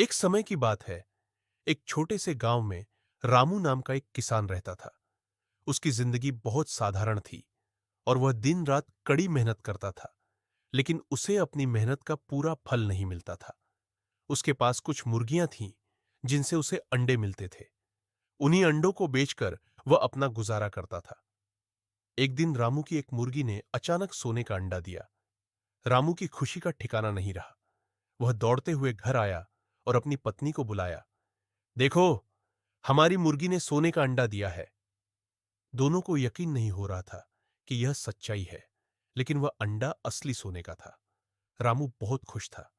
एक समय की बात है। एक छोटे से गांव में रामू नाम का एक किसान रहता था। उसकी जिंदगी बहुत साधारण थी और वह दिन रात कड़ी मेहनत करता था, लेकिन उसे अपनी मेहनत का पूरा फल नहीं मिलता था। उसके पास कुछ मुर्गियां थीं, जिनसे उसे अंडे मिलते थे। उन्हीं अंडों को बेचकर वह अपना गुजारा करता था। एक दिन रामू की एक मुर्गी ने अचानक सोने का अंडा दिया। रामू की खुशी का ठिकाना नहीं रहा। वह दौड़ते हुए घर आया और अपनी पत्नी को बुलाया। देखो, हमारी मुर्गी ने सोने का अंडा दिया है। दोनों को यकीन नहीं हो रहा था कि यह सच्चाई है, लेकिन वह अंडा असली सोने का था। रामू बहुत खुश था।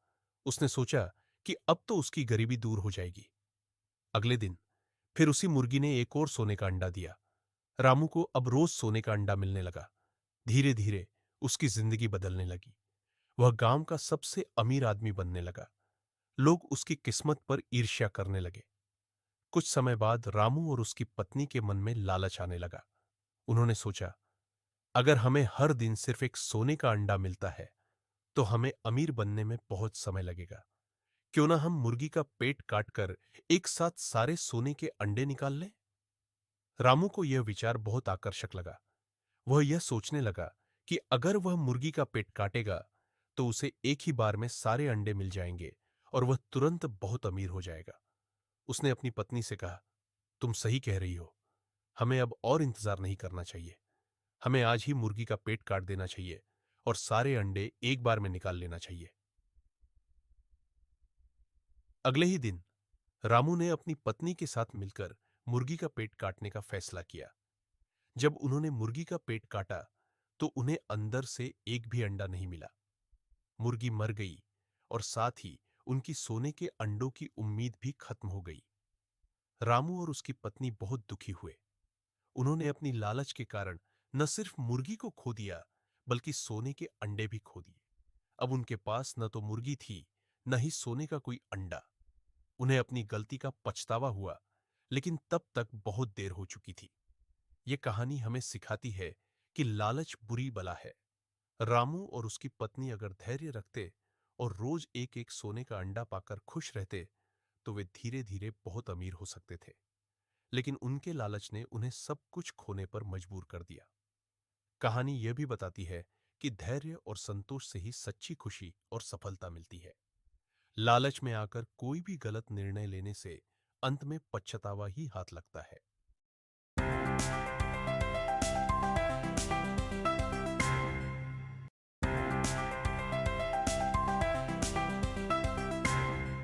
उसने सोचा कि अब तो उसकी गरीबी दूर हो जाएगी। अगले दिन फिर उसी मुर्गी ने एक और सोने का अंडा दिया। रामू को अब रोज सोने का अंडा मिलने लगा। धीरे धीरे उसकी जिंदगी बदलने लगी। वह गांव का सबसे अमीर आदमी बनने लगा। लोग उसकी किस्मत पर ईर्ष्या करने लगे। कुछ समय बाद रामू और उसकी पत्नी के मन में लालच आने लगा। उन्होंने सोचा, अगर हमें हर दिन सिर्फ एक सोने का अंडा मिलता है, तो हमें अमीर बनने में बहुत समय लगेगा। क्यों ना हम मुर्गी का पेट काटकर एक साथ सारे सोने के अंडे निकाल लें? रामू को यह विचार बहुत आकर्षक लगा। वह यह सोचने लगा कि अगर वह मुर्गी का पेट काटेगा, तो उसे एक ही बार में सारे अंडे मिल जाएंगे और वह तुरंत बहुत अमीर हो जाएगा। उसने अपनी पत्नी से कहा, तुम सही कह रही हो। हमें अब और इंतजार नहीं करना चाहिए। हमें आज ही मुर्गी का पेट काट देना चाहिए और सारे अंडे एक बार में निकाल लेना चाहिए। अगले ही दिन रामू ने अपनी पत्नी के साथ मिलकर मुर्गी का पेट काटने का फैसला किया। जब उन्होंने मुर्गी का पेट काटा, तो उन्हें अंदर से एक भी अंडा नहीं मिला। मुर्गी मर गई और साथ ही उनकी सोने के अंडों की उम्मीद भी खत्म हो गई। रामू और उसकी पत्नी बहुत दुखी हुए। उन्होंने अपनी लालच के कारण न सिर्फ मुर्गी को खो दिया, बल्कि सोने के अंडे भी खो दिए। अब उनके पास न तो मुर्गी थी, न ही सोने का कोई अंडा। उन्हें अपनी गलती का पछतावा हुआ, लेकिन तब तक बहुत देर हो चुकी थी। यह कहानी हमें सिखाती है कि लालच बुरी बला है। रामू और उसकी पत्नी अगर धैर्य रखते और रोज एक एक सोने का अंडा पाकर खुश रहते, तो वे धीरे धीरे बहुत अमीर हो सकते थे। लेकिन उनके लालच ने उन्हें सब कुछ खोने पर मजबूर कर दिया। कहानी यह भी बताती है कि धैर्य और संतोष से ही सच्ची खुशी और सफलता मिलती है। लालच में आकर कोई भी गलत निर्णय लेने से अंत में पछतावा ही हाथ लगता है।